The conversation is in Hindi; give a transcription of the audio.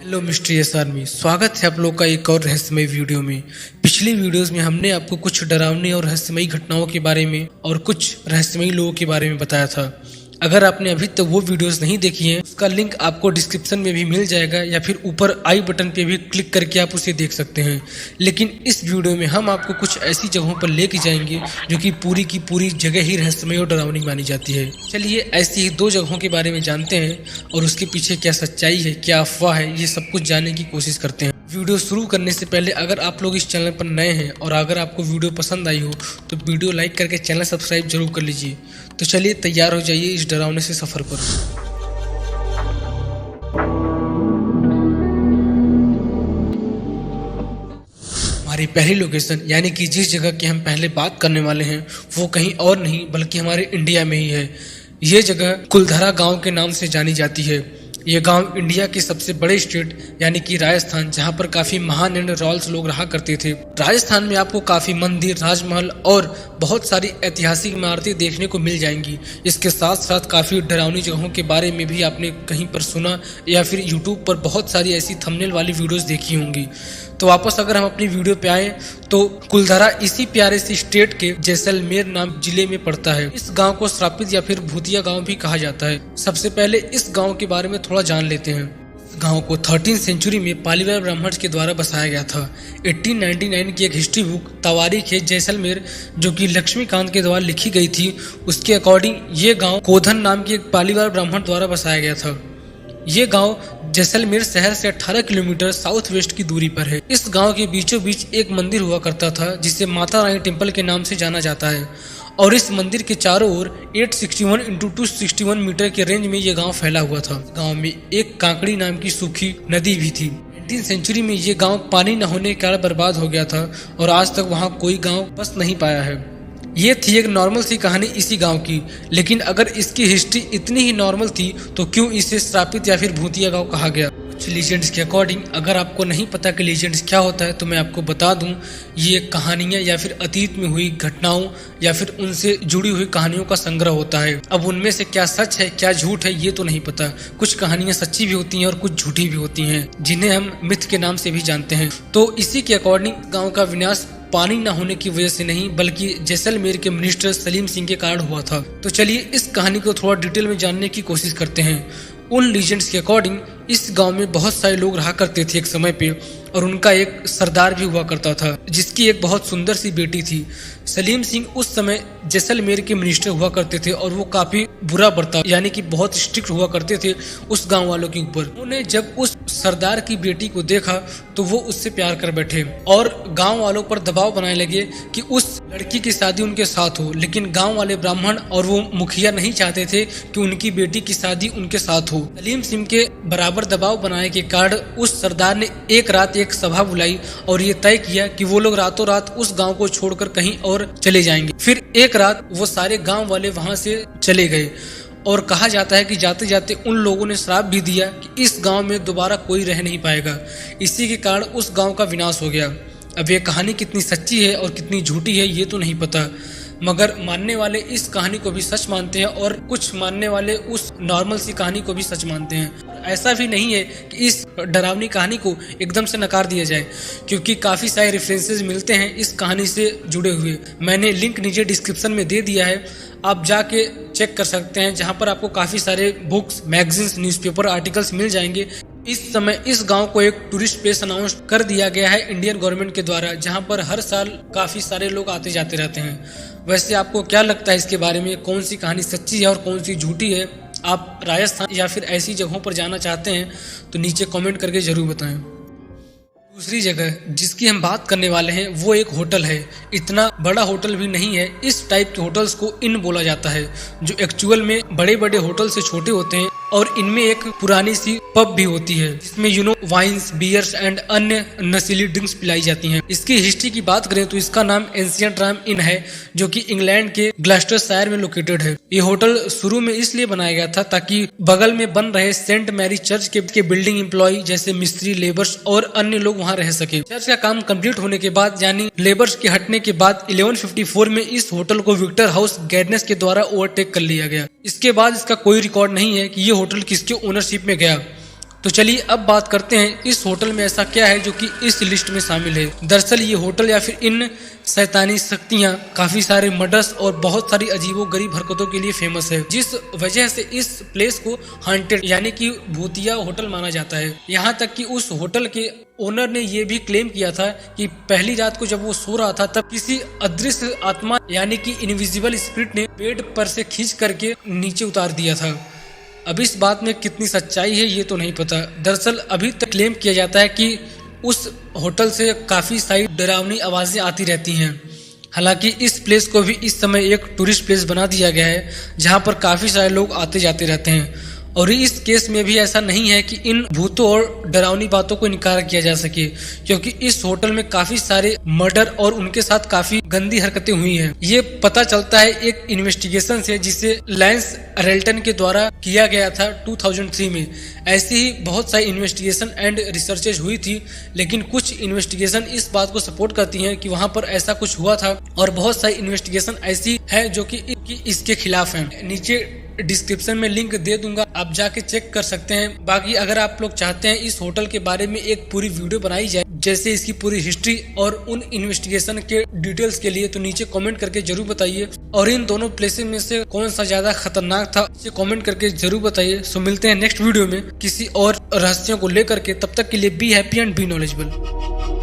हेलो मिस्ट्रियस आर्मी, स्वागत है आप लोग का एक और रहस्यमय वीडियो में। पिछली वीडियोस में हमने आपको कुछ डरावनी और रहस्यमयी घटनाओं के बारे में और कुछ रहस्यमयी लोगों के बारे में बताया था। अगर आपने अभी तक वो वीडियोस नहीं देखी हैं, उसका लिंक आपको डिस्क्रिप्शन में भी मिल जाएगा या फिर ऊपर आई बटन पे भी क्लिक करके आप उसे देख सकते हैं। लेकिन इस वीडियो में हम आपको कुछ ऐसी जगहों पर लेके जाएंगे जो कि पूरी की पूरी जगह ही रहस्यमय और डरावनी मानी जाती है। चलिए ऐसी ही दो जगहों के बारे में जानते हैं और उसके पीछे क्या सच्चाई है, क्या अफवाह है, ये सब कुछ जानने की कोशिश करते हैं। वीडियो शुरू करने से पहले अगर आप लोग इस चैनल पर नए हैं और अगर आपको वीडियो पसंद आई हो तो वीडियो लाइक करके चैनल सब्सक्राइब जरूर कर लीजिए। तो चलिए तैयार हो जाइए इस डरावने से सफर पर। हमारी पहली लोकेशन यानी कि जिस जगह की हम पहले बात करने वाले हैं वो कहीं और नहीं बल्कि हमारे इंडिया में ही है। ये जगह कुलधरा गांव के नाम से जानी जाती है। ये गांव इंडिया के सबसे बड़े स्टेट यानी कि राजस्थान, जहां पर काफी महान एंड रॉयल्स लोग रहा करते थे। राजस्थान में आपको काफी मंदिर, राजमहल और बहुत सारी ऐतिहासिक इमारतें देखने को मिल जाएंगी। इसके साथ साथ काफी डरावनी जगहों के बारे में भी आपने कहीं पर सुना या फिर यूट्यूब पर बहुत सारी ऐसी थंबनेल वाली वीडियोस देखी होंगी। तो वापस अगर हम अपनी वीडियो पे आए तो कुलधरा इसी प्यारे से स्टेट के जैसलमेर नाम जिले में पड़ता है। इस गांव को श्रापित या फिर भूतिया गांव भी कहा जाता है। सबसे पहले इस गांव के बारे में थोड़ा जान लेते हैं। गांव को 13वीं सेंचुरी में पालीवाल ब्राह्मण के द्वारा बसाया गया था। 1899 की एक हिस्ट्री बुक तवारीख है जैसलमेर जो कि लक्ष्मीकांत के द्वारा लिखी गई थी, उसके अकॉर्डिंग ये गांव कोधन नाम के एक पालीवाल ब्राह्मण द्वारा बसाया गया था। ये गांव जैसलमेर शहर से 18 किलोमीटर साउथ वेस्ट की दूरी पर है। इस गांव के बीचों बीच एक मंदिर हुआ करता था जिसे माता रानी टेम्पल के नाम से जाना जाता है और इस मंदिर के चारों ओर 861 × 261 मीटर के रेंज में ये गांव फैला हुआ था। गांव में एक कांकड़ी नाम की सूखी नदी भी थी। 18वीं सेंचुरी में ये गांव पानी न होने के कारण बर्बाद हो गया था और आज तक वहाँ कोई गाँव बस नहीं पाया है। ये थी एक नॉर्मल सी कहानी इसी गांव की, लेकिन अगर इसकी हिस्ट्री इतनी ही नॉर्मल थी तो क्यों इसे श्रापित या फिर भूतिया गांव कहा गया? कुछ लीजेंड्स के अकॉर्डिंग, अगर आपको नहीं पता कि लीजेंड्स क्या होता है तो मैं आपको बता दूं, ये कहानियां या फिर अतीत में हुई घटनाओं या फिर उनसे जुड़ी हुई कहानियों का संग्रह होता है। अब उनमें से क्या सच है क्या झूठ है ये तो नहीं पता। कुछ कहानियां सच्ची भी होती हैं और कुछ झूठी भी होती हैं जिन्हें हम मिथ के नाम से भी जानते हैं। तो इसी के अकॉर्डिंग गाँव का विनाश पानी न होने की वजह से नहीं बल्कि जैसलमेर के मिनिस्टर सलीम सिंह के कारण हुआ था। तो चलिए इस कहानी को थोड़ा डिटेल में जानने की कोशिश करते हैं। उन लीजेंड्स के अकॉर्डिंग इस गांव में बहुत सारे लोग रहा करते थे एक समय पे और उनका एक सरदार भी हुआ करता था जिसकी एक बहुत सुंदर सी बेटी थी। सलीम सिंह उस समय जैसलमेर के मिनिस्टर हुआ करते थे और वो काफी बुरा बर्ताव यानी कि बहुत स्ट्रिक्ट हुआ करते थे उस गांव वालों के ऊपर। उन्होंने जब उस सरदार की बेटी को देखा तो वो उससे प्यार कर बैठे और गांव वालों पर दबाव बनाने लगे कि उस लड़की की शादी उनके साथ हो। लेकिन गांव वाले ब्राह्मण और वो मुखिया नहीं चाहते थे कि उनकी बेटी की शादी उनके साथ हो। सलीम सिंह के बराबर दबाव बनाने के कारण उस सरदार ने एक रात एक सभा बुलाई और ये तय किया कि वो लोग रातों रात उस गांव को छोड़कर कहीं और चले जाएंगे। फिर एक रात वो सारे गांव वाले वहां से चले गए और कहा जाता है कि जाते जाते उन लोगों ने श्राप भी दिया कि इस गांव में दोबारा कोई रह नहीं पाएगा। इसी के कारण उस गांव का विनाश हो गया। अब ये कहानी कितनी सच्ची है और कितनी झूठी है ये तो नहीं पता, मगर मानने वाले इस कहानी को भी सच मानते हैं और कुछ मानने वाले उस नॉर्मल सी कहानी को भी सच मानते हैं। ऐसा भी नहीं है कि इस डरावनी कहानी को एकदम से नकार दिया जाए क्योंकि काफी सारे रेफरेंसेस मिलते हैं इस कहानी से जुड़े हुए। मैंने लिंक नीचे डिस्क्रिप्शन में दे दिया है, आप जाके चेक कर सकते हैं, जहां पर आपको काफी सारे बुक्स, मैगजीन्स, न्यूज़पेपर, आर्टिकल्स मिल जाएंगे। इस समय इस गांव को एक टूरिस्ट प्लेस अनाउंस कर दिया गया है इंडियन गवर्नमेंट के द्वारा, जहां पर हर साल काफी सारे लोग आते जाते रहते हैं। वैसे आपको क्या लगता है इसके बारे में, कौन सी कहानी सच्ची है और कौन सी झूठी है? आप राजस्थान या फिर ऐसी जगहों पर जाना चाहते हैं तो नीचे कमेंट करके जरूर बताएं। दूसरी जगह जिसकी हम बात करने वाले हैं वो एक होटल है। इतना बड़ा होटल भी नहीं है, इस टाइप के होटल्स को इन बोला जाता है जो एक्चुअल में बड़े बड़े होटल से छोटे होते हैं और इनमें एक पुरानी सी पब भी होती है जिसमें वाइन्स, बियर्स एंड अन्य नशीली ड्रिंक्स पिलाई जाती हैं। इसकी हिस्ट्री की बात करें तो इसका नाम एंशिएंट राम इन है जो कि इंग्लैंड के ग्लास्टरशायर में लोकेटेड है। ये होटल शुरू में इसलिए बनाया गया था ताकि बगल में बन रहे सेंट मैरी चर्च के बिल्डिंग एम्प्लॉय जैसे मिस्त्री, लेबर्स और अन्य लोग वहाँ रह सके। चर्च का काम कंप्लीट होने के बाद यानी लेबर्स के हटने के बाद 1154 में इस होटल को विक्टर हाउस गैडनेस के द्वारा ओवरटेक कर लिया गया। इसके बाद इसका कोई रिकॉर्ड नहीं है कि ये होटल किसके ओनरशिप में गया। तो चलिए अब बात करते हैं इस होटल में ऐसा क्या है जो कि इस लिस्ट में शामिल है। दरअसल ये होटल या फिर इन शैतानी शक्तियां काफी सारे मर्डर्स और बहुत सारी अजीबोगरीब हरकतों के लिए फेमस है, जिस वजह से इस प्लेस को हॉन्टेड यानी कि भूतिया होटल माना जाता है। यहाँ तक कि उस होटल के ओनर ने ये भी क्लेम किया था कि पहली रात को जब वो सो रहा था तब किसी अदृश्य आत्मा यानी कि इनविजिबल स्पिरिट ने बेड पर से खींच करके नीचे उतार दिया था। अब इस बात में कितनी सच्चाई है ये तो नहीं पता। दरअसल अभी तक क्लेम किया जाता है कि उस होटल से काफी सारी डरावनी आवाजें आती रहती हैं। हालांकि इस प्लेस को भी इस समय एक टूरिस्ट प्लेस बना दिया गया है जहां पर काफी सारे लोग आते जाते रहते हैं। और इस केस में भी ऐसा नहीं है कि इन भूतों और डरावनी बातों को इनकार किया जा सके, क्योंकि इस होटल में काफी सारे मर्डर और उनके साथ काफी गंदी हरकतें हुई हैं। ये पता चलता है एक इन्वेस्टिगेशन से जिसे लैंस रेल्टन के द्वारा किया गया था 2003 में। ऐसी ही बहुत सारी इन्वेस्टिगेशन एंड रिसर्चेज हुई थी, लेकिन कुछ इन्वेस्टिगेशन इस बात को सपोर्ट करती हैं कि वहां पर ऐसा कुछ हुआ था और बहुत सारी इन्वेस्टिगेशन ऐसी है जो कि इसके खिलाफ है। नीचे डिस्क्रिप्शन में लिंक दे दूंगा, आप जाके चेक कर सकते हैं। बाकी अगर आप लोग चाहते हैं इस होटल के बारे में एक पूरी वीडियो बनाई जाए, जैसे इसकी पूरी हिस्ट्री और उन इन्वेस्टिगेशन के डिटेल्स के लिए, तो नीचे कमेंट करके जरूर बताइए। और इन दोनों प्लेसेस में से कौन सा ज्यादा खतरनाक था इसे कमेंट करके जरूर बताइए। सो मिलते हैं नेक्स्ट वीडियो में किसी और रहस्यों को लेकर के। तब तक के लिए be happy and be knowledgeable.